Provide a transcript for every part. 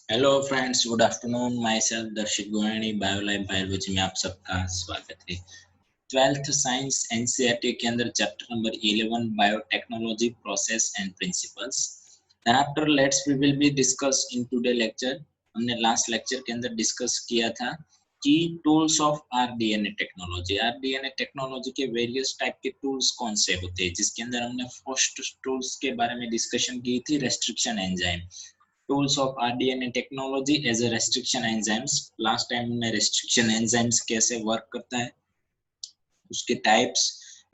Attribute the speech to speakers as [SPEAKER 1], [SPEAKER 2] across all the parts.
[SPEAKER 1] Hello friends, good afternoon. My self दर्शित Gohani, बायोलाइफ biology में आप सबका स्वागत है। 12th साइंस एनसीईआरटी के अंदर chapter number 11 biotechnology process and principles. Then after let's we will be discuss in today lecture. हमने लास्ट लेक्चर के अंदर डिस्कस किया था कि tools of rDNA technology. RDNA technology के वेरियस टाइप के टूल्स कौन से होते हैं, जिसके अंदर हमने फर्स्ट टूल्स के बारे में डिस्कशन की थी, restriction enzyme. tools of RDNA technology as a restriction enzymes। Last time हमने restriction enzymes कैसे वर्क करता है, उसके टाइप्स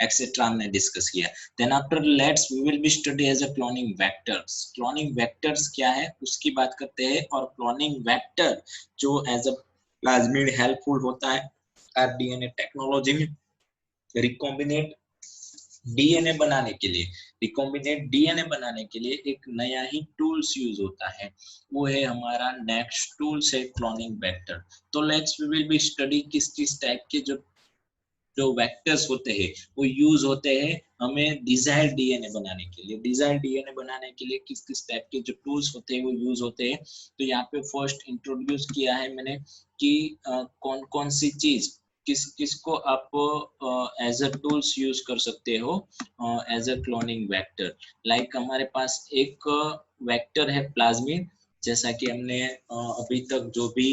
[SPEAKER 1] एक्सेट्रा हमने डिस्कस किया। Then after let's we will be study as a cloning vectors. Cloning vectors क्या है उसकी बात करते हैं, और क्लोनिंग वेक्टर जो एज अ प्लाज्मिड हेल्पफुल होता है आरडीएनए टेक्नोलॉजी में रिकॉम्बिनेट डीएनए बनाने के लिए। रिकॉम्बिनेट डीएनए बनाने के लिए एक नया ही टूल्स यूज होता है, वो है हमारा नेक्स्ट टूल्स है क्लोनिंग वेक्टर। तो let's we will be study किस किस टाइप के जो जो वेक्टर्स होते हैं वो यूज होते हैं हमें डिजायर्ड डीएनए बनाने के लिए। डिजायर्ड डीएनए बनाने के लिए किस किस टाइप के जो टूल्स होते हैं वो यूज होते हैं। तो यहाँ पे फर्स्ट इंट्रोड्यूस किया है मैंने कि कौन कौन सी चीज किस किसको आप एज अ टूल्स यूज कर सकते हो as a cloning vector. Like हमारे पास एक वेक्टर है प्लाज्मिड। जैसा कि हमने अभी तक जो भी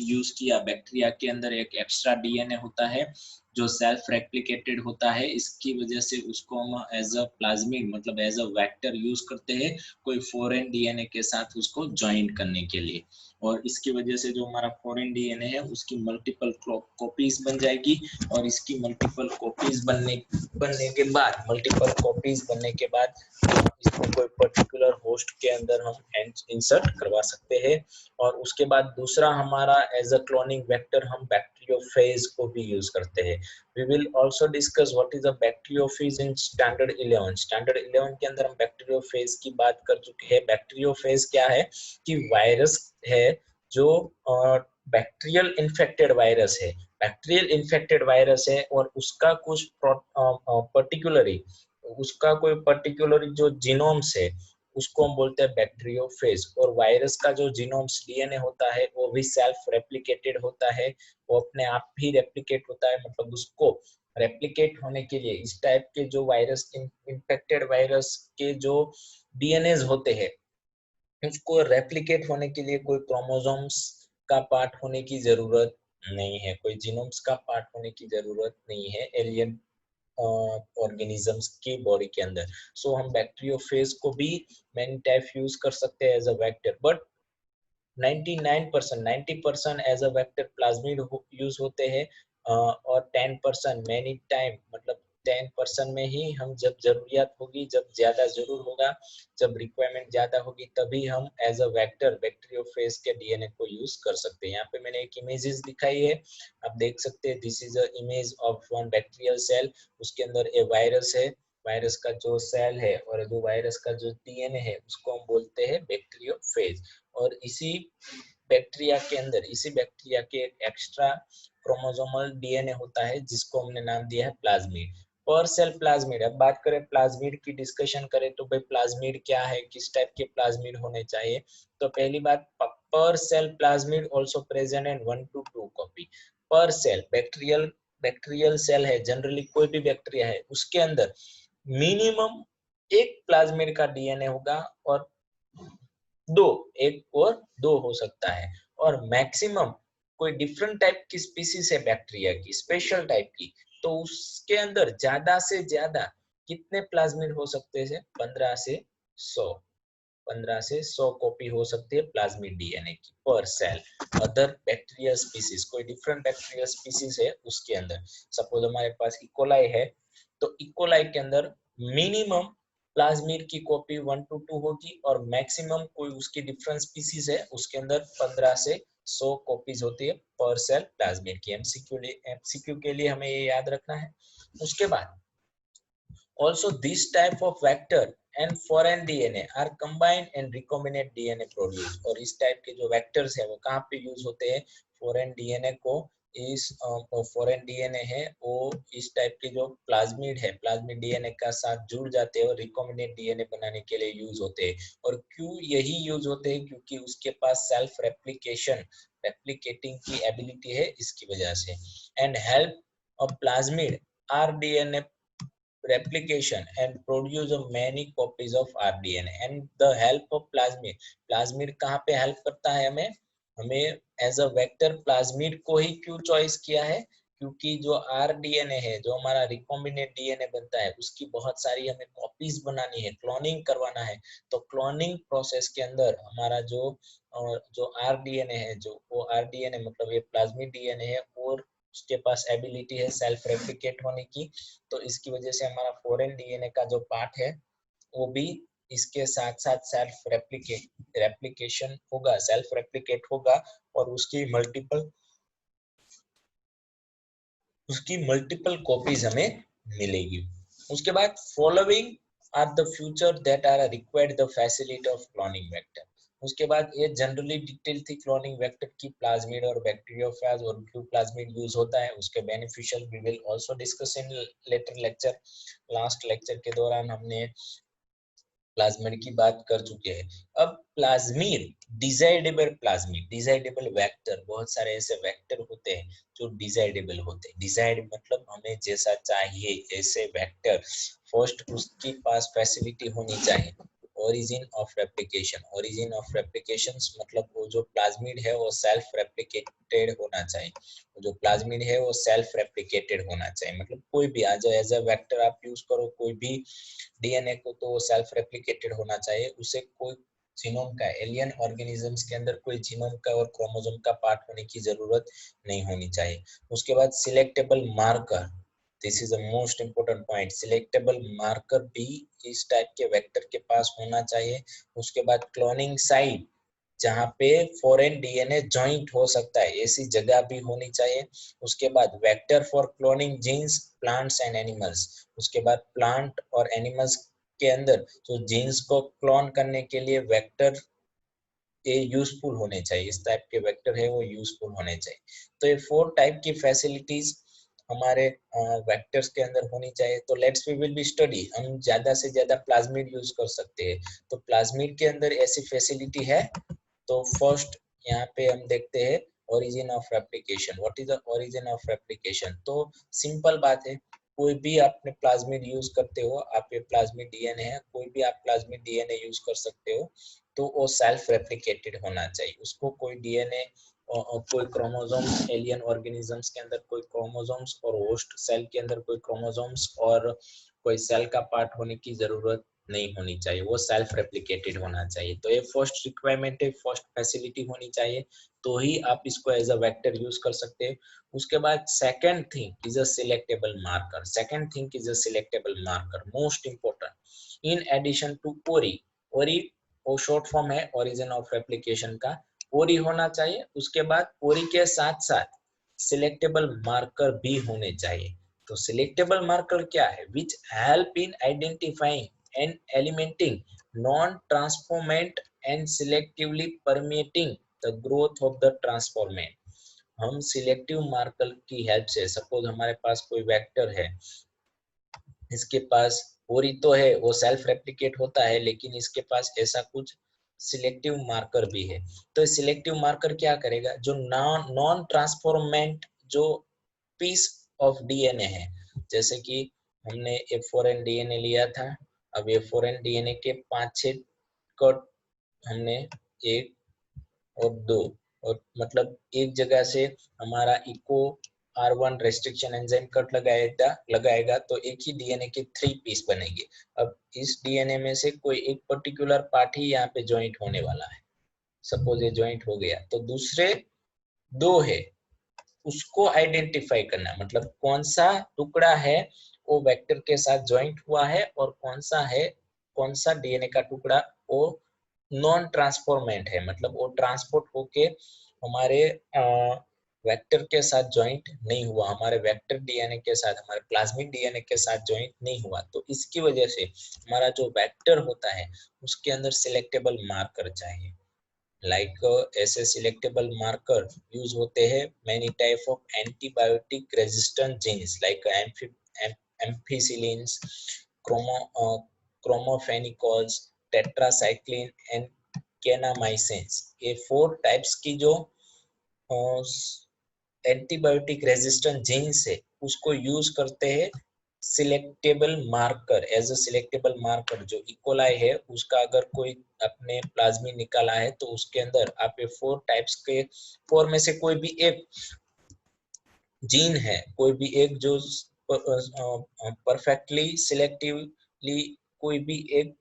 [SPEAKER 1] यूज किया, बैक्टीरिया के अंदर एक एक्स्ट्रा डीएनए होता है जो सेल्फ रेप्लिकेटेड होता है, इसकी वजह से उसको हम एज अ प्लाज्मिड मतलब एज अ वेक्टर यूज करते हैं कोई फॉरेन डीएनए के साथ उसको ज्वाइन करने के लिए। और इसकी वजह से जो हमारा फॉरेन डीएनए है उसकी मल्टीपल कॉपीज बन जाएगी, और इसकी मल्टीपल कॉपीज बनने के बाद इसको कोई पर्टिकुलर होस्ट के अंदर हम इंसर्ट करवा सकते हैं। और उसके बाद दूसरा हमारा एज अ क्लोनिंग वेक्टर हम बैक्टीरियोफेज को भी यूज करते हैं। We will also discuss what is a bacteriophage in standard 11। Standard 11 के अंदर हम बैक्टीरियोफेज की बात कर चुके हैं। बैक्टीरियोफेज क्या है कि वायरस है जो बैक्टीरियल इन्फेक्टेड वायरस है। बैक्टीरियल इन्फेक्टेड वायरस है और उसका कुछ पर्टिकुलरली उसका कोई पर्टिकुलर जो जीनोम्स है उसको हम बोलते हैं बैक्टीरियोफेज। और वायरस का जो जीनोम्स डीएनए होता है वो भी सेल्फ रेप्लिकेटेड होता है, वो अपने आप ही रेप्लिकेट होता है। मतलब उसको रेप्लिकेट होने के लिए इस टाइप के जो वायरस इन्फेक्टेड वायरस के जो डीएनए होते हैं उसको रेप्लिकेट होने के लिए कोई क्रोमोसोम्स का पार्ट होने की जरूरत नहीं है, कोई जीनोम्स का पार्ट होने की जरूरत नहीं है एलियन ऑर्गेनिजम्स की बॉडी के अंदर। सो हम बैक्टीरियोफेज को भी मैनी टाइप यूज कर सकते हैं as a vector, but 90% as a vector plasmid use होते हैं। और 10% मैनी टाइम मतलब 10% में ही हम जब जरूरियात होगी, जब ज्यादा जरूर होगा, जब रिक्वायरमेंट ज्यादा होगी तभी हम एज अ वेक्टर बैक्टीरियोफेज के डीएनए को यूज कर सकते हैं। यहाँ पे मैंने एक इमेजेस दिखाई है, आप देख सकते हैं। This is a image of one bacterial cell. उसके अंदर ए वायरस है, वायरस का जो सेल है और जो वायरस का जो डीएनए है उसको हम बोलते हैं बैक्टीरियोफेज। और इसी बैक्टीरिया के एक्स्ट्रा क्रोमोसोमल डीएनए होता है जिसको हमने नाम दिया है प्लाज्मिड। पर सेल प्लाज्मिड। अब बात करें प्लाज्मिड की, डिस्कशन करें तो भाई प्लाज्मिड क्या है, किस टाइप के प्लाज्मिड होने चाहिए। तो पहली बात, per cell plasmid also present in 1 to 2 copy per cell. Bacterial cell है, जनरली कोई भी बैक्टीरिया है उसके अंदर मिनिमम एक प्लाज्मिड का डीएनए होगा, और एक और दो हो सकता है। और मैक्सिमम कोई डिफरेंट टाइप की स्पीसीज है बैक्टीरिया की, स्पेशल टाइप की, तो उसके अंदर ज्यादा से ज्यादा कितने प्लाज्मिड हो सकते हैं? 15 से 100 कॉपी हो सकती है प्लाज्मिड डीएनए की पर सेल। अदर बैक्टीरियल स्पीसीज, कोई डिफरेंट बैक्टीरियल स्पीसीज है उसके अंदर, सपोज हमारे पास इकोलाई है, तो इकोलाई के अंदर मिनिमम प्लाज्मिड की कॉपी 1 to 2 होगी, और मैक्सिमम कोई उसकी डिफरेंट स्पीसीज है उसके अंदर 15 से 100 कॉपीज होती है पर सेल प्लाज्मिड की। एमसीक्यू के लिए हमें ये याद रखना है। उसके बाद also this type of vector and foreign DNA are combined and recombinant DNA produced। और इस टाइप के जो वेक्टर्स है वो कहाँ पे यूज होते हैं? फॉरेन डीएनए को इस फॉरेन डीएनए है वो इस टाइप के जो प्लाज्मिड है, प्लाज्मिड डीएनए का साथ जुड़ जाते हैं और रिकॉम्बिनेंट डीएनए बनाने के लिए यूज होते हैं। और क्यों यही यूज होते हैं? क्योंकि उसके पास सेल्फ रेप्लिकेटिंग की एबिलिटी है, इसकी वजह से। And help a plasmid rDNA replication and produce of many copies of RDNA and the help of plasmid कहाँ पे हेल्प करता है हमें? हमें एज अ वेक्टर प्लाज्मिड को ही क्यों चॉइस किया है? क्योंकि जो RDNA है, जो हमारा रिकॉम्बिनेंट डीएनए बनता है, उसकी बहुत सारी हमें कॉपीज बनानी है, क्लोनिंग करवाना है। तो क्लोनिंग प्रोसेस के अंदर हमारा जो RDNA है, जो वो RDNA मतलब ये प्लाज्मिड डीएनए है और उसके पास एबिलिटी है सेल्फ रेप्लिकेट होने की। तो इसकी वजह से हमारा फॉरेन डीएनए का जो पार्ट है वो भी इसके साथ साथ रेप्लिकेशन होगा, सेल्फ रेप्लिकेट होगा और उसकी मल्टीपल कॉपीज हमें मिलेगी। उसके बाद following are the future that are required the facility of cloning vector. उसके बाद ये जनरली डिटेल थी क्लोनिंग वेक्टर की, प्लाज्मिड और बैक्टीरियोफेज और क्यों प्लाज्मिड यूज होता है, उसके beneficial we will also discuss in later lecture. Last lecture के दौरान हमने प्लाज्मिड की बात कर चुके हैं। अब डिजाइडेबल वेक्टर, बहुत सारे ऐसे वेक्टर होते हैं जो डिजाइडेबल होते हैं। डिजाइड मतलब हमें जैसा चाहिए ऐसे वेक्टर। फर्स्ट उसके पास फैसिलिटी होनी चाहिए। ओरिजिन ऑफ रेप्लिकेशन मतलब वो जो प्लाज्मिड है वो सेल्फ रेप्लिकेटेड होना चाहिए। जो प्लाज्मिड है वो सेल्फ रेप्लिकेटेड होना चाहिए, मतलब कोई भी आज एज अ वेक्टर आप यूज करो कोई भी डीएनए को, तो सेल्फ रेप्लिकेटेड होना चाहिए। उसे कोई जीनोम का, एलियन ऑर्गेनिजम्स के अंदर कोई जीनोम का और क्रोमोसोम का पार्ट होने की जरूरत नहीं होनी चाहिए। उसके बाद selectable marker, this is the most important point. Selectable marker भी इस टाइप के वेक्टर के पास होना चाहिए। उसके बाद क्लोनिंग साइट, जहाँ पे फॉरेन डीएनए जॉइंट हो सकता है, ऐसी जगह भी होनी चाहिए। उसके बाद vector for cloning genes, plants and animals. उसके बाद प्लांट और एनिमल्स के अंदर जो जीन्स को क्लोन करने के लिए वेक्टर ये यूजफुल होने चाहिए, इस टाइप के वेक्टर है वो यूजफुल होने चाहिए। तो ये 4 टाइप की फैसिलिटीज हमारे वेक्टर्स के अंदर होनी चाहिए। तो let's we will be study, हम ज्यादा से ज्यादा प्लाज्मिड यूज कर सकते हैं। तो प्लाज्मिड के अंदर ऐसी फैसिलिटी है। तो फर्स्ट यहाँ पे हम देखते हैं origin of replication. What is the origin of replication? तो सिंपल बात है, कोई भी आपने प्लाज्मिड यूज करते हो, आप ये प्लाज्मिड डीएनए है, कोई भी आप प्लाज्मिड डीएनए यूज कर सकते हो, तो वो सेल्फ रेप्लिकेटेड होना चाहिए। उसको कोई डीएनए और कोई क्रोमोसोम्स, एलियन ऑर्गेनिजम्स के अंदर कोई क्रोमोसोम्स और होस्ट सेल के अंदर कोई क्रोमोसोम्स और कोई सेल का पार्ट होने की जरूरत नहीं होनी चाहिए, वो सेल्फ रेप्लिकेटेड होना चाहिए। तो ये फर्स्ट रिक्वायरमेंट है, फर्स्ट फैसिलिटी होनी चाहिए, तो ही आप इसको एज अ वेक्टर यूज कर सकते हैं। उसके बाद second thing is a selectable marker. Second thing is a selectable marker, most important. In addition to ori वो शॉर्ट फॉर्म है ओरिजिन ऑफ रेप्लिकेशन का, ओरी होना चाहिए। उसके बाद ओरी के साथ साथ सिलेक्टेबल मार्कर भी होने चाहिए। तो सिलेक्टेबल मार्कर क्या है? Which help in identifying and eliminating non transformant and selectively permitting the growth of the transformant. हम सिलेक्टिव मार्कर की हेल्प से, सपोज हमारे पास कोई वेक्टर है, इसके पास ओरी तो है, वो सेल्फ रेप्लिकेट होता है, लेकिन इसके पास ऐसा कुछ सिलेक्टिव मार्कर भी है। तो सिलेक्टिव मार्कर क्या करेगा? जो नॉन ट्रांसफॉर्मेंट जो पीस ऑफ डीएनए है, जैसे कि हमने एक फॉरेन डीएनए लिया था, अब ये फॉरेन डीएनए के 5-6 कट हमने, 1 और 2, और मतलब एक जगह से हमारा eco R1 restriction enzyme cut लगाएगा तो एक ही डीएनए के 3 पीस बनेंगे। अब इस डीएनए में से कोई एक पर्टिकुलर पार्ट ही यहाँ पे ज्वाइंट होने वाला है, सपोज ये ज्वाइंट हो गया, तो दूसरे 2 है, उसको आइडेंटिफाई करना, मतलब कौन सा टुकड़ा है वो वेक्टर के साथ ज्वाइंट हुआ है और कौन सा डीएनए का टुकड़ा वो नॉन ट्रांसफॉर्मेंट है, मतलब वो ट्रांसपोर्ट होके हमारे वेक्टर के साथ ज्वाइंट नहीं हुआ, हमारे वेक्टर डीएनए के साथ, हमारे प्लाज्मिक डीएनए के साथ ज्वाइंट नहीं हुआ। तो इसकी वजह से हमारा जो वेक्टर होता है उसके अंदर सिलेक्टेबल मार्कर चाहिए। लाइक ऐसे सिलेक्टेबल मार्कर यूज होते हैं many type of antibiotic resistant genes like ampicillins, chloramphenicols, tetracycline and kanamycins. ये 4 टाइप्स की जो एंटीबायोटिक रेजिस्टेंट जीन्स है उसको यूज करते हैं selectable marker as a selectable marker. जो इकोलाई है उसका अगर कोई अपने प्लाज्मी निकाला है तो उसके अंदर आप ये 4 टाइप्स के 4 में से कोई भी एक जीन है, कोई भी एक जो परफेक्टली सिलेक्टिवली कोई भी एक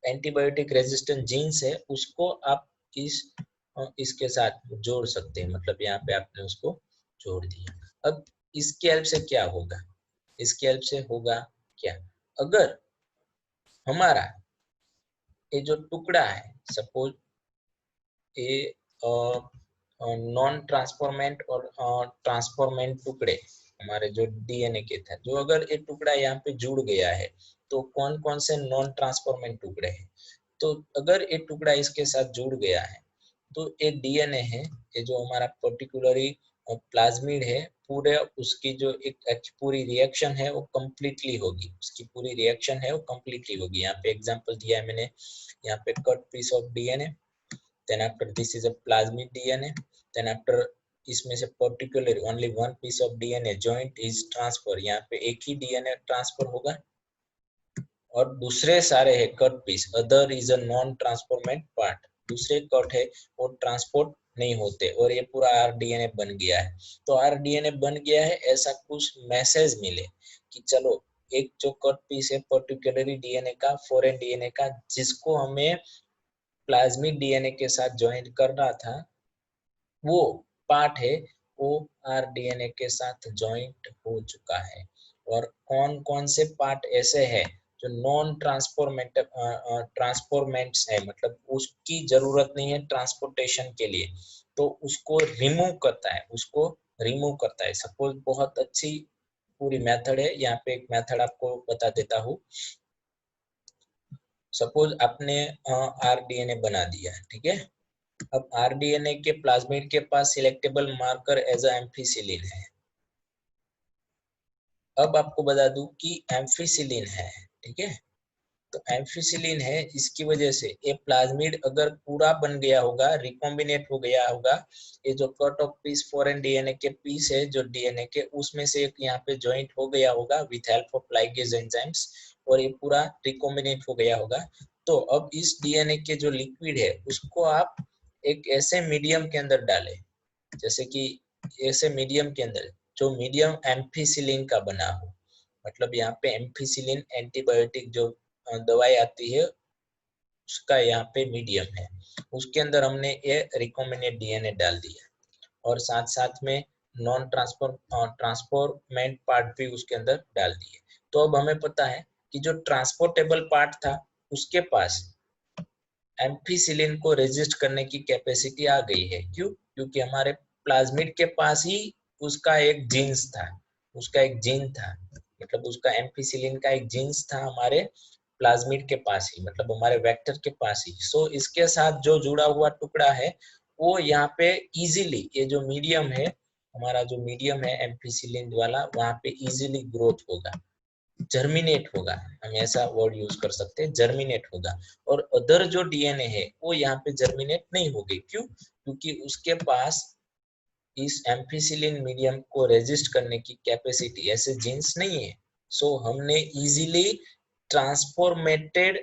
[SPEAKER 1] एंटीबायोटिक रेजिस्टेंट जीन्स है उसको आप इसके साथ जोड़ सकते हैं। मतलब यहाँ पे आपने उसको जोड़ दिया। अब इसकी हेल्प से क्या होगा? इसकी हेल्प से होगा क्या, अगर हमारा ये जो टुकड़ा है, सपोज ये नॉन ट्रांसफॉर्मेंट और ट्रांसफॉर्मेंट टुकड़े हमारे जो डीएनए के थे, जो अगर ये टुकड़ा यहाँ पे जुड़ गया है तो कौन कौन से नॉन ट्रांसफॉर्मेंट टुकड़े हैं? तो अगर ये टुकड़ा इसके साथ जुड़ गया है तो ये डीएनए है, ये जो हमारा पर्टिकुलरली प्लाज्मिड है, पूरे उसकी जो एक पूरी रिएक्शन है वो कंप्लीटली होगी, उसकी पूरी रिएक्शन है वो कंप्लीटली होगी। यहाँ पे एग्जांपल दिया है मैंने, यहाँ पे cut piece of DNA, then after this is a plasmid DNA, then after इसमें से particular only one piece of DNA joint is transfer, यहाँ पे एक ही डीएनए ट्रांसफर होगा और दूसरे सारे है cut piece, other is a non transformant part, दूसरे कट है वो ट्रांसपोर्ट नहीं होते और ये पूरा आरडीएनए बन गया है। तो आरडीएनए बन गया है ऐसा कुछ मैसेज मिले कि चलो एक जो कट पीस है पर्टिकुलरली डीएनए का, फॉरेन डीएनए का, जिसको हमें प्लाज्मिक डीएनए के साथ ज्वाइन करना था, वो पार्ट है वो आरडीएनए के साथ ज्वाइंट हो चुका है। और कौन कौन से पार्ट ऐसे हैं जो नॉन ट्रांसफॉर्मेंट्स है, मतलब उसकी जरूरत नहीं है ट्रांसपोर्टेशन के लिए, तो उसको रिमूव करता है, उसको रिमूव करता है। सपोज बहुत अच्छी पूरी मेथड है, यहाँ पे एक मेथड आपको बता देता हूँ। सपोज आपने आरडीएनए बना दिया है, ठीक है। अब आरडीएनए के प्लाज्मिड के पास selectable marker as a ampicillin है। अब आपको बता दूं कि एम्फिसिलिन है, ठीक है। तो एम्फिसिलिन है, इसकी वजह से ये प्लाज्मिड अगर पूरा बन गया होगा, रिकॉम्बिनेट हो गया होगा, ये जो cut of piece foreign DNA के पीस है जो डीएनए के, उसमें से एक यहाँ पे ज्वाइंट हो गया होगा with help of ligase enzymes और ये पूरा रिकॉम्बिनेट हो गया होगा। तो अब इस डीएनए के जो लिक्विड है उसको आप एक ऐसे मीडियम के अंदर डालें, जैसे कि ऐसे मीडियम के अंदर जो मीडियम एम्फिसिलिन का बना हो, मतलब यहाँ पे एम्फिसिलिन एंटीबायोटिक जो दवाई आती है उसका यहाँ पे मीडियम है, उसके अंदर हमने ये रिकॉम्बिनेट डीएनए डाल दिया और साथ साथ में नॉन ट्रांसफॉर्मेंट पार्ट भी उसके अंदर डाल दिए। तो अब हमें पता है कि जो ट्रांसपोर्टेबल पार्ट था उसके पास एम्फिसिलिन को रेजिस्ट करने की कैपेसिटी आ गई है। क्यों? क्योंकि हमारे प्लाज्मिड के पास ही उसका एक जीन्स था, उसका एक जीन था, मतलब उसका एम्फिसिलिन का एक जीन्स था हमारे प्लाज्मिड के पास ही, मतलब हमारे वेक्टर के पास ही। सो इसके साथ जो जुड़ा हुआ टुकड़ा है वो यहाँ पे इजीली, ये जो मीडियम है हमारा, जो मीडियम है एम्फिसिलिन वाला, वहां पे इजीली ग्रोथ होगा, जर्मिनेट होगा, हम ऐसा वर्ड यूज कर सकते हैं, जर्मिनेट होगा। और अदर जो डीएनए है वो यहाँ पे जर्मिनेट नहीं होगी। क्यों? क्योंकि उसके पास इस एम्फिसिलिन मीडियम को रेजिस्ट करने की कैपेसिटी, ऐसे जीन्स नहीं है। सो हमने इजीली ट्रांसफॉर्मेटेड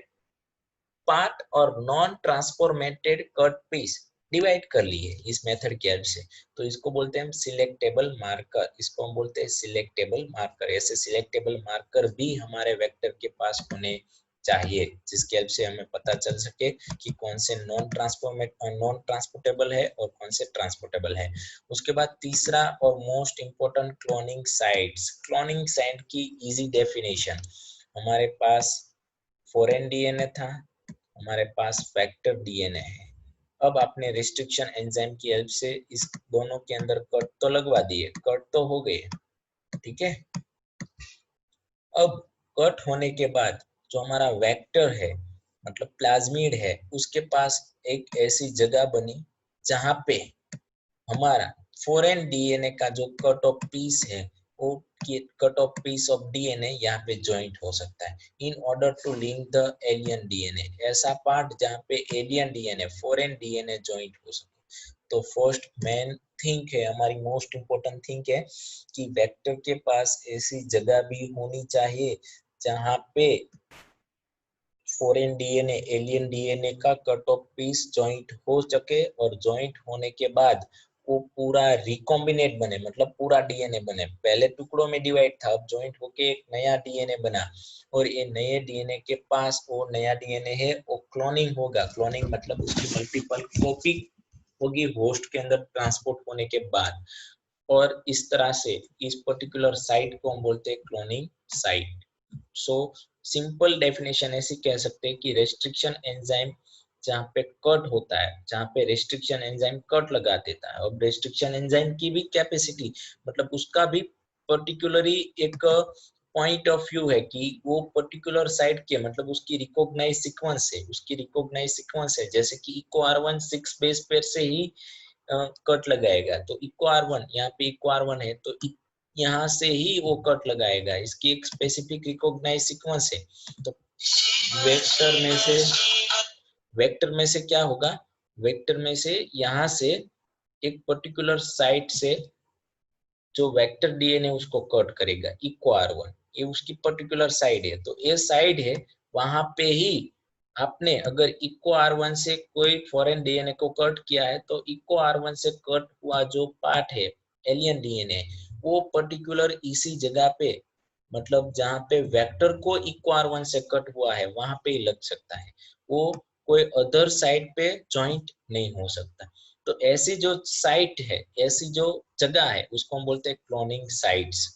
[SPEAKER 1] पार्ट और नॉन ट्रांसफॉर्मेटेड कट पीस डिवाइड कर लिए इस मेथड की हेल्प से। तो इसको बोलते हैं हम सिलेक्टेबल मार्कर, इसको हम बोलते हैं सिलेक्टेबल मार्कर। ऐसे सिलेक्टेबल मार्कर भी हमारे वेक्टर के पास होने चाहिए जिसकी हेल्प से हमें पता चल सके कि कौन से नॉन ट्रांसपोर्टेबल है और कौन से ट्रांसपोर्टेबल है। उसके बाद तीसरा और most important, cloning sites. Cloning site की इजी डेफिनेशन, हमारे पास फॉरेन डीएनए था, हमारे पास वेक्टर डीएनए है। अब आपने रिस्ट्रिक्शन एंजाइम की हेल्प से इस दोनों के अंदर कट तो लगवा दिए, कट तो हो गए, ठीक है। अब कट होने के बाद जो हमारा वेक्टर है मतलब प्लाज्मिड है, उसके पास एक ऐसी जगह बनी जहां पे हमारा फॉरेन डीएनए का जो कट ऑफ पीस है वो cut of piece of DNA यहाँ पे ज्वाइंट हो सकता है in order to link the alien DNA. ऐसा पार्ट जहाँ पे alien DNA foreign DNA joint हो सके। तो फर्स्ट मेन थिंक है, हमारी मोस्ट इम्पोर्टेंट थिंक है कि वेक्टर के पास ऐसी जगह भी होनी चाहिए जहाँ पे फॉरेन डीएनए एलियन डीएनए का कट ऑफ पीस ज्वाइंट हो सके और ज्वाइंट होने के बाद वो पूरा रिकॉम्बिनेट बने, मतलब पूरा डीएनए बने। पहले टुकड़ों में डिवाइड था, अब ज्वाइंट होके एक नया डीएनए बना और ये नए डीएनए के पास वो नया डीएनए है वो क्लोनिंग होगा। क्लोनिंग मतलब उसकी मल्टीपल कॉपी होगी होस्ट के अंदर ट्रांसपोर्ट होने के बाद, और इस तरह से इस पर्टिकुलर साइट को हम बोलते हैं cloning site. So simple definition ऐसी कह सकते हैं कि रेस्ट्रिक्शन एंजाइम जहाँ पे कट होता है, जहाँ पे रेस्ट्रिक्शन एंजाइम कट लगा देता है। अब रेस्ट्रिक्शन एंजाइम की भी कैपेसिटी, मतलब उसका भी पर्टिकुलरली एक पॉइंट ऑफ व्यू है कि वो पर्टिकुलर साइट के, मतलब उसकी रिकॉग्नाइज सीक्वेंस है, उसकी रिकॉग्नाइज सीक्वेंस है। जैसे कि इको R1 6 बेस पेयर से ही कट लगाएगा, तो इको R1 यहाँ पे इको R1 है तो यहाँ से ही वो कट लगाएगा, इसकी एक स्पेसिफिक रिकॉग्नाइज सीक्वेंस है। तो वेक्टर में से क्या होगा, वेक्टर में से यहाँ से एक पर्टिकुलर साइट से जो वेक्टर डीएनए उसको कट करेगा इको R1, ये उसकी पर्टिकुलर साइड है। तो ये साइड है, वहां पे ही आपने अगर इको R1 से कोई फॉरेन डीएनए को कट किया है तो इको R1 से कट हुआ जो पार्ट है एलियन डीएनए, वो पर्टिकुलर इसी जगह पे, मतलब जहाँ पे वेक्टर को इको R1 से कट हुआ है वहां पे ही लग सकता है, वो कोई अदर साइड पे ज्वाइंट नहीं हो सकता। तो ऐसी जो साइट है, ऐसी जो जगह है उसको हम बोलते हैं क्लोनिंग साइट्स।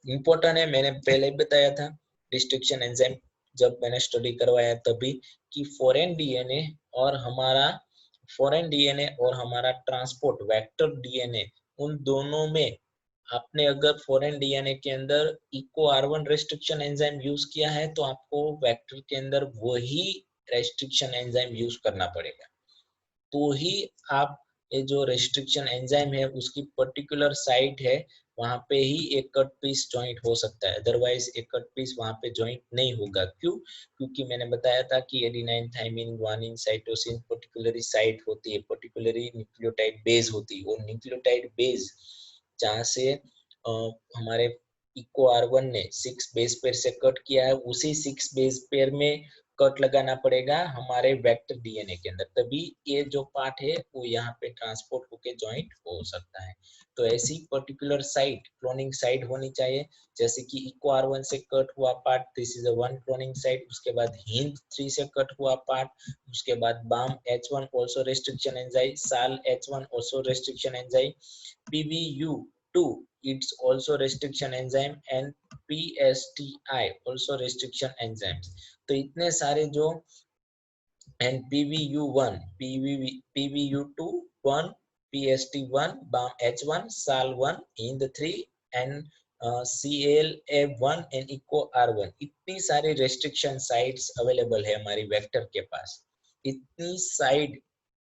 [SPEAKER 1] इम्पोर्टेंट है, मैंने पहले ही बताया था रिस्ट्रिक्शन एंजाइम जब मैंने स्टडी करवाया तभी, कि फॉरेन डीएनए और हमारा ट्रांसपोर्ट वेक्टर डीएनए, उन दोनों में आपने अगर फॉरेन डीएनए के अंदर eco R1 restriction enzyme use किया है तो आपको वेक्टर के अंदर वही रेस्ट्रिक्शन एंजाइम यूज करना पड़ेगा, तो ही आप ये जो रेस्ट्रिक्शन एंजाइम है उसकी पर्टिकुलर साइट है वहां पे ही एक कट पीस ज्वाइंट हो सकता है, अदरवाइज एक कट पीस वहां पे ज्वाइंट नहीं होगा। क्यों? क्योंकि मैंने बताया था कि adenine thymine guanine cytosine particularly site होती है, पर्टिकुलरली न्यूक्लियोटाइड बेस होती है, और न्यूक्लियोटाइड बेस जहाँ से हमारे इको R1 ने 6 बेस पेयर से कट किया है, उसी 6 बेस पेयर में कट लगाना पड़ेगा हमारे वेक्टर डीएनए के अंदर, तभी ये जो पार्ट है वो यहाँ पे ट्रांसपोर्ट होके ज्वाइंट हो सकता है। तो ऐसी पर्टिकुलर साइट क्लोनिंग साइट होनी चाहिए, जैसे कि इको R1 से कट हुआ part, this is a one cloning site. उसके बाद हिंद 3 से कट हुआ पार्ट, उसके बाद balm H1 also restriction enzyme, साल H1 also restriction enzyme, PBU2 it's also restriction enzyme, and PSTI also restriction enzymes। तो इतने सारे जो, and PBU1 PBU2 1 PST1 BAM H1 SAL1 in the 3 and CLA1 and ECO R1, इतनी सारी restriction sites available है हमारी vector के पास। इतनी साइड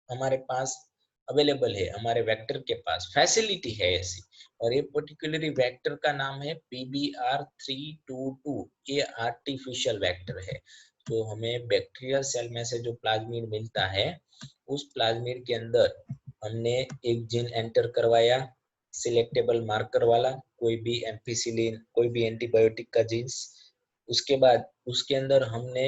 [SPEAKER 1] हमारे पास अवेलेबल है, हमारे वेक्टर के पास फैसिलिटी है ऐसी, और ये पर्टिकुलरली वेक्टर का नाम है PBR322, ये आर्टिफिशियल वेक्टर है। तो हमें बैक्टीरियल सेल में से जो प्लाज्मिड मिलता है, उस प्लाज्मिड के अंदर हमने एक जीन एंटर करवाया सिलेक्टेबल मार्कर वाला, कोई भी एम्पिसिलिन, कोई भी एंटीबायोटिक का जीन्स, उसके बाद उसके अंदर हमने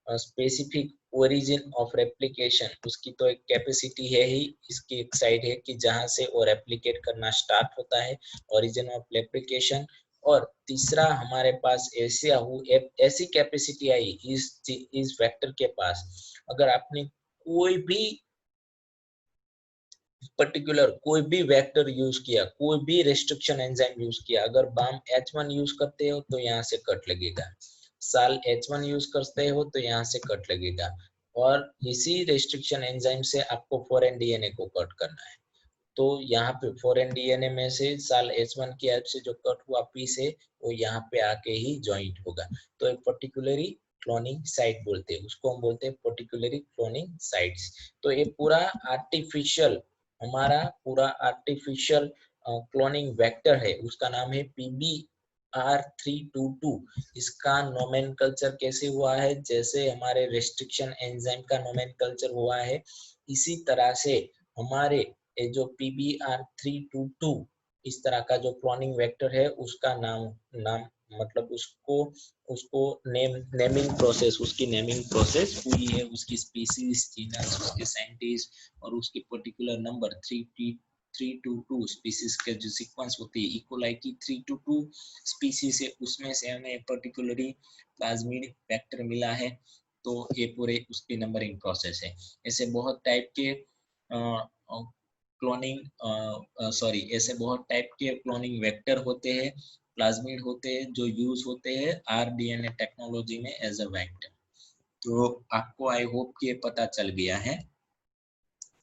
[SPEAKER 1] स्पेसिफिक ओरिजिन ऑफ रेप्लिकेशन, उसकी तो एक कैपेसिटी है ही, इसकी एक साइड है कि जहां से वो रेप्लिकेट करना स्टार्ट होता है, ओरिजिन ऑफ रेप्लिकेशन। और तीसरा हमारे पास ऐसी कैपेसिटी आई इस वेक्टर के पास, अगर आपने कोई भी पर्टिकुलर कोई भी वेक्टर यूज किया, कोई भी रेस्ट्रिक्शन एंजाइम यूज किया, अगर बाम H1 यूज करते हो तो यहाँ से कट लगेगा, साल H1 यूज करते हो तो यहाँ से कट लगेगा, और इसी रेस्ट्रिक्शन एंजाइम से आपको फॉरेन डीएनए को कट करना है। तो यहाँ पे फॉरेन डीएनए में से साल H1 की हेल्प से जो कट हुआ पीस है वो यहाँ पे आके ही ज्वाइंट होगा। तो एक पर्टिकुलरली क्लोनिंग साइट बोलते हैं, उसको हम बोलते हैं पर्टिकुलरली क्लोनिंग साइट्स। तो ये पूरा आर्टिफिशियल, हमारा पूरा आर्टिफिशियल क्लोनिंग वेक्टर है, उसका नाम है PBR322। इसका नोमेनकल्चर कैसे हुआ है, जैसे हमारे रेस्ट्रिक्शन एंजाइम का नोमेनकल्चर हुआ है, इसी तरह से हमारे ये जो PBR322 इस तरह का जो क्लोनिंग वेक्टर है उसका नाम मतलब उसको उसको नेमिंग प्रोसेस, उसकी नेमिंग प्रोसेस हुई है, उसकी स्पीसीज, जीनस, उसके साइंटिस्ट और उसकी पर्टिकुलर नंबर 322 स्पीसीज के जो सीक्वेंस होती है इकोलाई की 322 स्पीसीज है, उसमें से हमें पर्टिकुलरली प्लाज्मिड वेक्टर मिला है। तो ये पूरे उसकी नंबरिंग प्रोसेस है। ऐसे बहुत टाइप के ऐसे बहुत टाइप के क्लोनिंग वेक्टर होते हैं, प्लाज्मिड होते हैं जो यूज होते हैं RDNA टेक्नोलॉजी में एज अ वेक्टर। तो आपको आई होप कि ये पता चल गया है।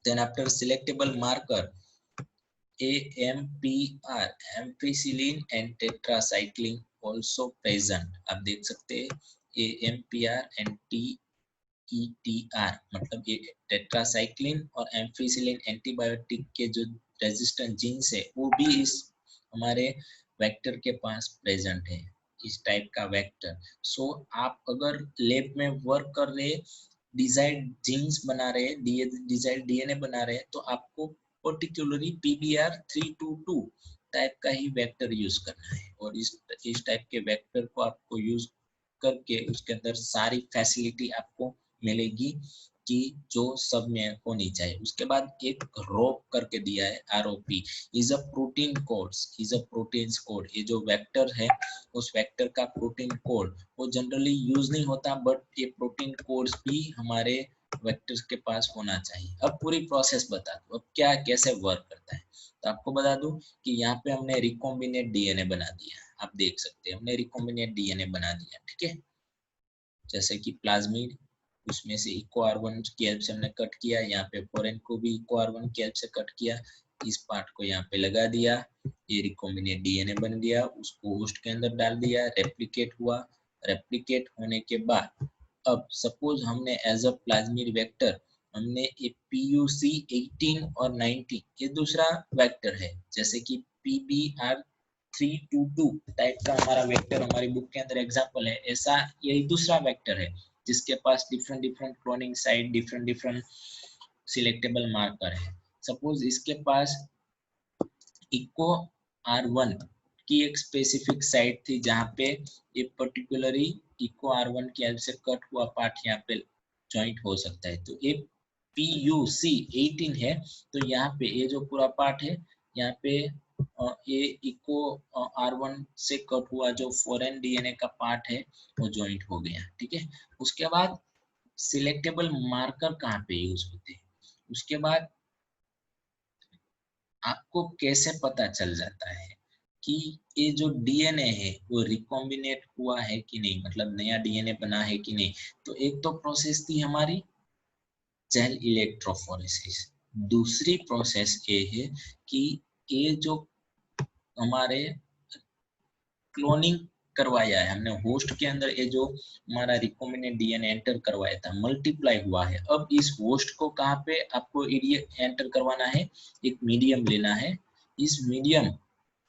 [SPEAKER 1] Then after selectable marker AMPR, ampicillin and tetracycline also present। आप देख सकते हैं AMPR and TETR मतलब ये टेट्रासाइक्लिन और एम्फिसिलिन एंटीबायोटिक के जो रेजिस्टेंट जीन्स है वो भी इस हमारे वेक्टर के पास प्रेजेंट है, इस टाइप का वेक्टर। सो आप अगर लैब में वर्क कर रहे, डिजाइर्ड जीन्स बना रहे, डिजाइर्ड DNA बना रहे, तो आपको पर्टिकुलरली PBR322 टाइप का ही वेक्टर यूज करना है, और इस टाइप के वेक्टर को आपको यूज करके उसके अंदर सारी फैसिलिटी आपको मिलेगी कि जो सब में होनी चाहिए। उसके बाद एक रोप करके दिया है, ROP is a protein codes, is a proteins code. ये जो वेक्टर है उस वेक्टर का प्रोटीन कोड वो जनरली यूज नहीं होता, बट ये प्रोटीन कोड्स भी हमारे वेक्टर्स के पास होना चाहिए। अब पूरी प्रोसेस बता दूं अब क्या कैसे वर्क करता है। तो आपको बता दूं कि यहाँ पे हमने रिकॉम्बिनेट DNA बना दिया, आप देख सकते हैं हमने रिकॉम्बिनेट DNA बना दिया, ठीक है। जैसे कि प्लाज्मिड, उसमें से इको R1 की हेल्प से हमने कट किया, यहाँ पे फोरेन को भी इको R1 की हेल्प से कट किया, इस पार्ट को यहाँ पे लगा दिया, ये रिकॉम्बिनेट DNA बन गया, उसको होस्ट के अंदर डाल दिया, रेप्लिकेट हुआ। रेप्लिकेट होने के बाद अब सपोज हमने एज अ प्लाज्मिड वेक्टर हमने एक PUC 18 और 19 ये दूसरा वेक्टर है, जैसे कि PBR322 टाइप का हमारा वेक्टर हमारी बुक के अंदर एग्जांपल है, ऐसा यही दूसरा वेक्टर है जिसके पास different different cloning site, different different selectable marker है। सपोज इसके पास इको R1 की एक स्पेसिफिक साइट थी जहाँ पे ये पर्टिकुलरली इको R1 की हेल्प से कट हुआ पार्ट यहाँ पे ज्वाइंट हो सकता है। तो ये PUC 18 है, तो यहाँ पे ये जो पूरा पार्ट है यहाँ पे ये इको R1 से कट हुआ जो फॉरेन DNA का पार्ट है वो ज्वाइंट हो गया, ठीक है। उसके बाद सिलेक्टेबल मार्कर कहाँ पे यूज होते हैं, उसके बाद आपको कैसे पता चल जाता है कि ये जो DNA है वो रिकॉम्बिनेट हुआ है कि नहीं, मतलब नया DNA बना है कि नहीं। तो एक तो प्रोसेस थी हमारी जेल इलेक्ट्रोफोरेसिस, दूसरी प्रोसेस ये है कि ये जो हमारे क्लोनिंग करवाया है हमने होस्ट के अंदर, ये जो हमारा रिकॉम्बिनेंट DNA एंटर करवाया था मल्टीप्लाई हुआ है, अब इस होस्ट को कहाँ पे आपको एंटर करवाना है, एक मीडियम लेना है, इस मीडियम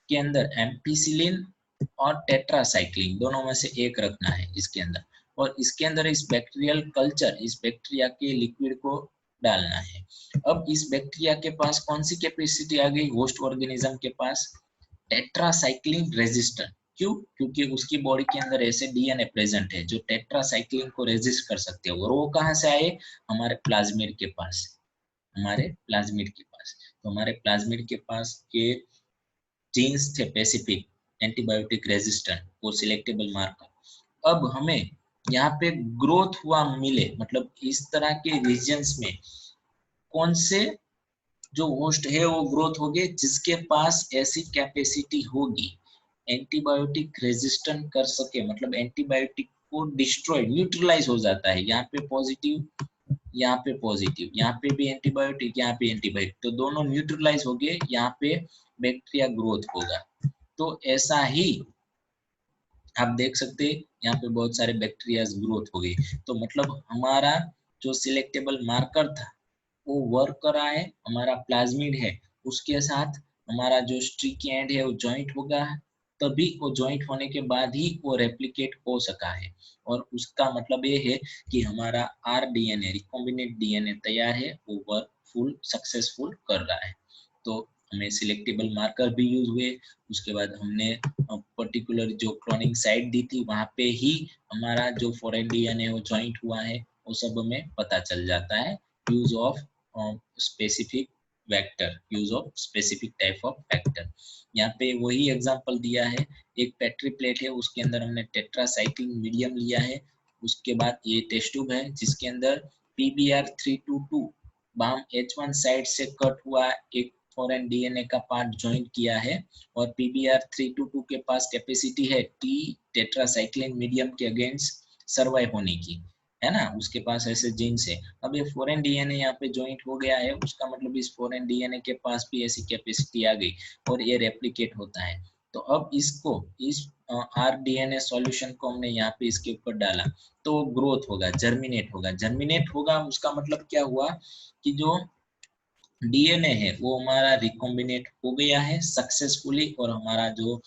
[SPEAKER 1] के अंदर एम्पिसिलिन और टेट्रासाइक्लिन दोनों में से एक रखना है इसके अंदर, और इसके अंदर इस बैक्टीरियल कल्चर, इस बैक्टीरिया के लिक्विड को डालना है। अब इस बैक्टीरिया के पास कौन सी कैपेसिटी आ गई होस्ट ऑर्गेनिज्म के पास, टेट्रासाइक्लिन रेजिस्टेंट। क्यों, क्योंकि उसकी बॉडी के अंदर ऐसे DNA प्रेजेंट है जो टेट्रासाइक्लिन को रेजिस्ट कर सकते हैं, और वो कहाँ से आए, हमारे प्लाज्मिड के पास, हमारे प्लाज्मिड के पास। तो हमारे प्लाज्मिड के पास के जीन्स थे स्पेसिफिक एंटीबायोटिक रेजिस्टेंट और सिलेक्टेबल मार्कर। अब हमें यहाँ पे ग्रोथ हुआ मिले, मतलब इस तरह के रीजन्स में कौन से जो होस्ट है वो ग्रोथ होगे जिसके पास ऐसी कैपेसिटी होगी एंटीबायोटिक रेजिस्टेंट कर सके, मतलब एंटीबायोटिक को डिस्ट्रॉय न्यूट्रलाइज हो जाता है, यहाँ पे पॉजिटिव यहाँ पे पॉजिटिव, यहाँ पे भी एंटीबायोटिक यहाँ पे एंटीबायोटिक, तो दोनों न्यूट्रलाइज हो गए, यहाँ पे बैक्टीरिया ग्रोथ होगा। तो ऐसा ही आप देख सकते हैं यहाँ पे बहुत सारे बैक्टीरियाज ग्रोथ हो गई। तो मतलब हमारा जो सिलेक्टेबल मार्कर था वो वर्क कर रहा है, हमारा प्लाज्मिड है उसके साथ हमारा जो स्ट्रिकी एंड है वो जॉइंट होगा, तभी वो जॉइंट होने के बाद ही वो रेप्लिकेट हो सका है। और उसका मतलब ये है कि हमारा आर डीएनए रिकॉम्बिनेट डीएनए तैयार है, वो वर्क फुल सक्सेसफुल कर रहा है। तो हमें सिलेक्टेबल मार्कर भी यूज हुए। उसके बाद हमने पर्टिकुलर जो क्लोनिंग साइट दी थी वहां पे ही हमारा जो फॉरेन डीएनए वो जॉइंट हुआ है वो सब हमें पता चल जाता है। Use of specific vector, use of specific type of vector. यहाँ पे वही एग्जांपल दिया है, एक पेट्री प्लेट है उसके अंदर हमने टेट्रासाइक्लिन मीडियम लिया है। उसके बाद ये टेस्ट ट्यूब है जिसके अंदर PBr322 बाम H1 साइड से कट हुआ एक फॉरेन डीएनए का पार्ट ज्वाइन किया है। और PBr322 के पास कैपेसिटी है टी टेट्रासाइक्लिन मीडियम के अगेंस्ट सर्वाइव होने की, है ना, उसके पास ऐसे जीन्स है। अब ये फॉरेन डीएनए यहाँ पे ज्वाइंट हो गया है, उसका मतलब इस फॉरेन डीएनए के पास भी ऐसी कैपेसिटी आ गई और ये रेप्लिकेट होता है। तो अब इसको इस RDNA सॉल्यूशन को हमने यहाँ पे इसके ऊपर डाला तो ग्रोथ होगा, जर्मिनेट होगा। जर्मिनेट होगा उसका मतलब क्या हुआ कि जो डीएनए है वो हमारा रिकॉम्बिनेट हो गया है सक्सेसफुली और हमारा जो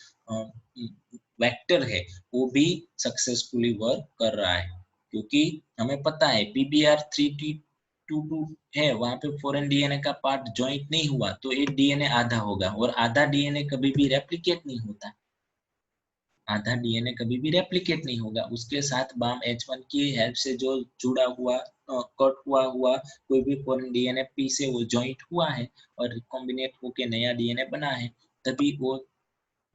[SPEAKER 1] वेक्टर है वो भी सक्सेसफुली वर्क कर रहा है। क्योंकि हमें पता है PBr322 है वहां पे फॉरेन डीएनए का पार्ट ज्वाइंट नहीं हुआ तो एक डीएनए आधा होगा और आधा डीएनए कभी भी रेप्लिकेट नहीं होता। आधा डीएनए कभी भी रेप्लिकेट नहीं होगा। उसके साथ बाम H1 की हेल्प से जो जुड़ा हुआ कट हुआ हुआ कोई भी फॉरेन डीएनए पी से वो जॉइंट हुआ है और रिकॉम्बिनेट होके नया डीएनए बना है, तभी वो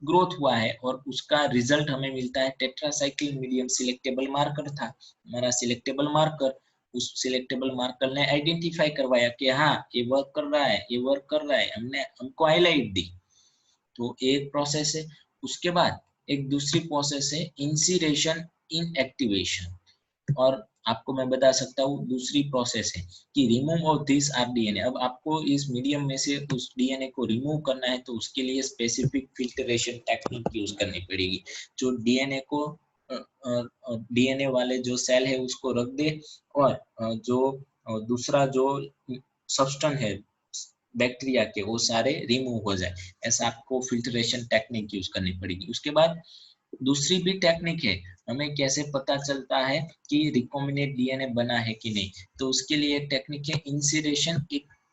[SPEAKER 1] ग्रोथ हुआ है। और उसका रिजल्ट हमें मिलता है टेट्रासाइक्लिन मीडियम सिलेक्टेबल मार्कर था हमारा सिलेक्टेबल मार्कर। उस सिलेक्टेबल मार्कर ने आइडेंटिफाई करवाया कि हाँ ये वर्क कर रहा है, ये वर्क कर रहा है, हमने हमको हाईलाइट दी। तो एक प्रोसेस है। उसके बाद एक दूसरी प्रोसेस है इंसिरेशन इन एक्टिवेशन। और आपको मैं बता सकता हूँ दूसरी प्रोसेस है कि रिमूव ऑफ दिस RDNA। अब आपको इस मीडियम में से उस डीएनए को रिमूव करना है तो उसके लिए स्पेसिफिक फिल्टरेशन टेक्निक यूज करनी पड़ेगी। जो डीएनए को डीएनए वाले जो सेल है उसको रख दे और जो दूसरा जो सब्सटेंस है बैक्टीरिया के वो सारे रिमूव हो जाए। ऐसा आपको फिल्ट्रेशन टेक्निक यूज करनी पड़ेगी। उसके बाद दूसरी भी टेक्निक है, हमें कैसे पता चलता है कि रिकॉम्बिनेट डीएनए बना है कि नहीं। तो उसके लिए एक टेक्निक है इंसिरेशन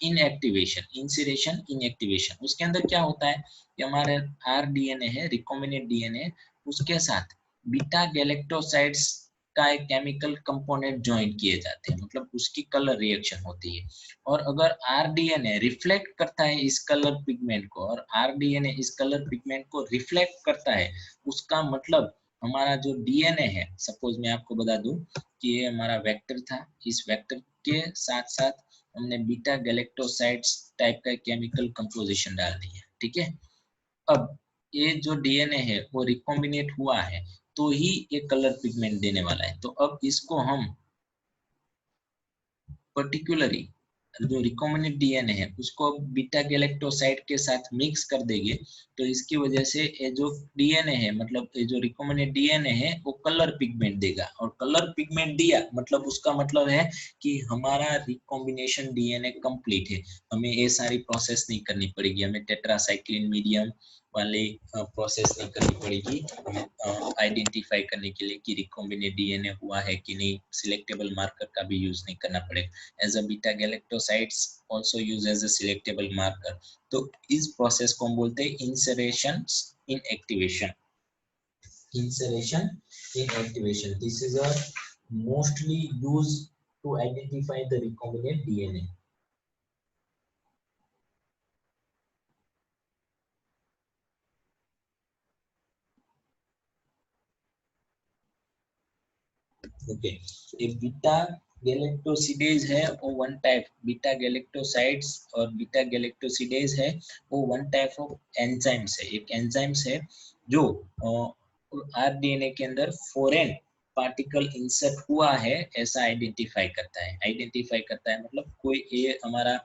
[SPEAKER 1] इनएक्टिवेशन। इंसिरेशन इनएक्टिवेशन उसके अंदर क्या होता है कि हमारे RDNA है रिकॉम्बिनेट डीएनए उसके साथ बीटा गैलेक्टोसाइड्स का एक केमिकल कंपोनेंट ज्वाइन किए जाते हैं, मतलब उसकी कलर रिएक्शन होती है। और अगर RDNA रिफ्लेक्ट करता है इस कलर पिगमेंट को और RDNA इस कलर पिगमेंट को रिफ्लेक्ट करता है, उसका मतलब हमारा जो डीएनए है, सपोज मैं आपको बता दूं कि ये हमारा वेक्टर था, इस वेक्टर के साथ साथ हमने बीटा गैलेक्टोसाइड्स टाइप का केमिकल कंपोजिशन डाल दिया, ठीक है। अब ये जो डीएनए है वो रिकॉम्बिनेट हुआ है तो ही ये कलर पिगमेंट देने वाला है। तो अब इसको हम पर्टिकुलरली जो रिकॉम्बिनेंट डीएनए है उसको बीटा गैलेक्टोसाइड के साथ मिक्स कर देंगे तो इसकी वजह से ये जो डीएनए है मतलब ये जो रिकॉम्बिनेंट डीएनए है वो कलर पिगमेंट देगा। और कलर पिगमेंट दिया मतलब उसका मतलब है कि हमारा रिकॉम्बिनेशन डीएनए कंप्लीट है। हमें ये सारी प्रोसेस नहीं करनी पड़ेगी, हमें टेट्रासाइक्लिन मीडियम वाले प्रोसेस नहीं करनी पड़ेगी आइडेंटिफाई करने के लिए कि रिकॉम्बिनेंट डीएनए हुआ है कि नहीं। सिलेक्टेबल मार्कर का भी यूज नहीं करना पड़ेगा। As a beta galactosidase also use as a selectable marker. तो इस प्रोसेस को हम बोलते हैं insertion in activation. Insertion in activation, this is a mostly used to identify the recombinant DNA. Okay, ये बीटा गैलेक्टोसिडेज है वो वन टाइप, बीटा गैलेक्टोसाइड्स और बीटा गैलेक्टोसिडेज है वो वन टाइप ऑफ एंजाइम्स है। एक एंजाइम्स है जो RDNA के अंदर फॉरेन पार्टिकल इंसर्ट हुआ है ऐसा आइडेंटिफाई करता है। आइडेंटिफाई करता है मतलब कोई ये हमारा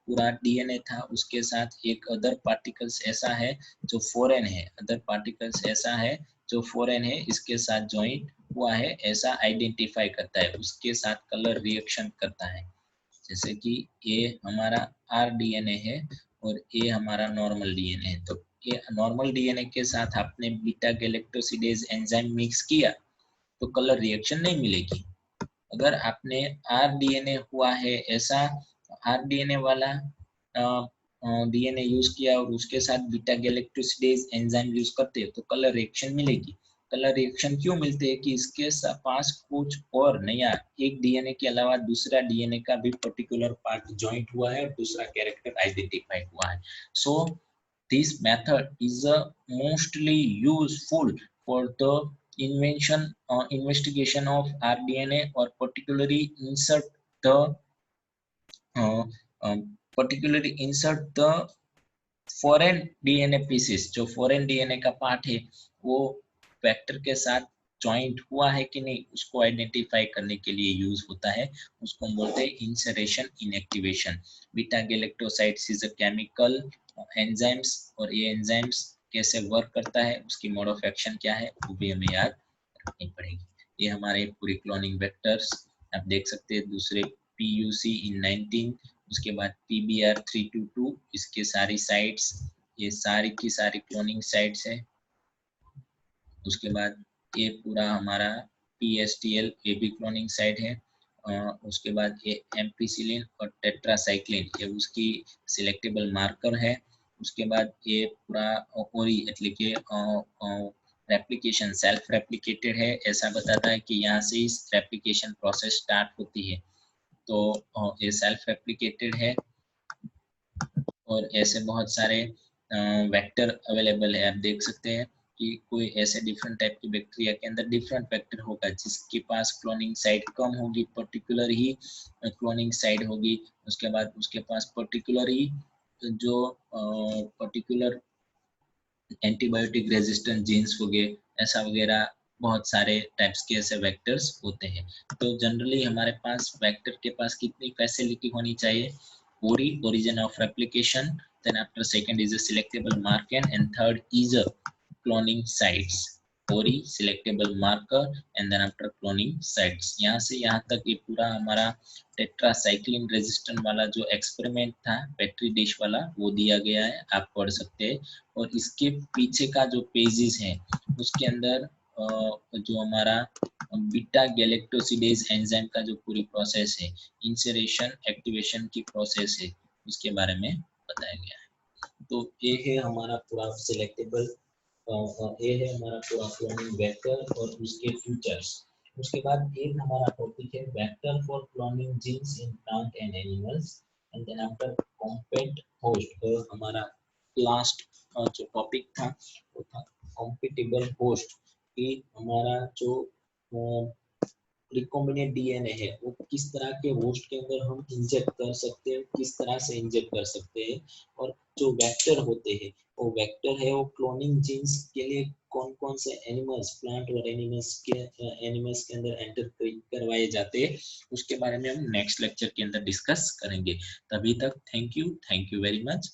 [SPEAKER 1] पूरा डीएनए था उसके साथ एक अदर पार्टिकल्स ऐसा है जो फॉरेन है, अदर पार्टिकल्स ऐसा है जो फॉरेन है इसके साथ ज्वाइंट हुआ है ऐसा आइडेंटिफाई करता है, उसके साथ कलर रिएक्शन करता है। जैसे कि ये हमारा rDNA है और ये हमारा नॉर्मल डीएनए है, तो ये नॉर्मल डीएनए के साथ आपने बीटा गैलेक्टोसिडेज एंजाइम मिक्स किया तो कलर रिएक्शन नहीं मिलेगी। अगर आपने rDNA हुआ है ऐसा rDNA वाला डीएनए यूज किया और उसके साथ बीटा गैलेक्टोसिडेज एंजाइम यूज करते हैं तो कलर रिएक्शन मिलेगी। कलर रिएक्शन क्यों मिलते हैं कि इसके पास कुछ और नया एक डीएनए के अलावा दूसरा डीएनए का भी पर्टिकुलर पार्ट ज्वाइंट हुआ है और दूसरा कैरेक्टर आइडेंटिफाई हुआ है। सो this method is mostly useful for the investigation of rDNA or uh, particularly insert the foreign DNA pieces, जो फॉरेन डीएनए का पार्ट है वो वेक्टर के साथ जॉइंट हुआ है कि नहीं उसको आइडेंटिफाई करने के लिए यूज होता है। उसको हम बोलते हैं insertion inactivation. Beta galactosidase is a chemical enzymes, और ये एंजाइम्स कैसे वर्क करता है, उसकी मोड ऑफ एक्शन क्या है, वो भी हमें याद रखनी पड़ेगी। ये हमारे पूरे क्लोनिंग वेक्टर्स आप देख सकते हैं। दूसरे PUC इन 19, उसके बाद PBR322, इसके सारी साइट्स, ये सारी की सारी क्लोनिंग साइट्स है। उसके बाद ये पूरा हमारा PSTL, ये भी क्लोनिंग साइट है। उसके बाद ये एम्पिसिलिन और टेट्रासाइक्लिन, ये उसकी सिलेक्टेबल मार्कर है। उसके बाद ये पूरा ओरी એટલે કે रेप्लिकेशन सेल्फ रेप्लिकेटेड है, ऐसा बताता है कि यहाँ से इस रेप्लिकेशन प्रोसेस स्टार्ट होती है। तो ये सेल्फ रेप्लिकेटेड है और ऐसे बहुत सारे वेक्टर अवेलेबल है। आप देख सकते हैं कि कोई ऐसे डिफरेंट टाइप की बैक्टीरिया के अंदर डिफरेंट वेक्टर होगा, जिसके पास क्लोनिंग साइट कम होगी, पर्टिकुलर ही क्लोनिंग साइट होगी। उसके बाद उसके पास पर्टिकुलर ही जो पर्टिकुलर एंटीबायोटिक रेजिस्टेंट जीन्स हो गए, ऐसा वगैरह बहुत सारे टाइप्स के ऐसे वेक्टर्स होते हैं। तो जनरली हमारे पास वेक्टर के पास कितनी फैसिलिटी होनी चाहिए? ORI, origin of replication, then after second is a selectable marker, and third is a cloning sites। ORI selectable marker and then after cloning sites। यहाँ से यहाँ तक ये पूरा हमारा टेट्रासाइक्लिन रेजिस्टेंट वाला जो एक्सपेरिमेंट था पेट्री डिश वाला वो दिया गया है, आप पढ़ सकते हैं। और इसके पीछे का जो पेजेस है उसके अंदर जो हमारा बीटा गैलेक्टोसिडेज एंजाइम का जो पूरी प्रोसेस है, इंसरेशन एक्टिवेशन की प्रोसेस है, उसके बारे में बताया गया है। तो ये है हमारा पूरा सिलेक्टेबल, ये है हमारा पूरा क्लोनिंग वेक्टर और उसके फीचर्स। उसके बाद एक हमारा टॉपिक है vector for cloning genes in plant and animals, and then after compact host. और हमारा लास्ट जो टॉपिक था वो था कॉम्पिटिबल होस्ट, कि हमारा जो रिकॉम्बिनेंट डीएनए है वो किस तरह के होस्ट के अंदर हम इंजेक्ट कर सकते हैं, किस तरह से इंजेक्ट कर सकते हैं। और जो वेक्टर होते हैं वो वेक्टर है वो क्लोनिंग जीन्स के लिए कौन कौन से एनिमल्स, प्लांट और एनिमल्स के अंदर एंटर करवाए जाते हैं, उसके बारे में हम नेक्स्ट लेक्चर के अंदर डिस्कस करेंगे। तभी तक थैंक यू वेरी मच।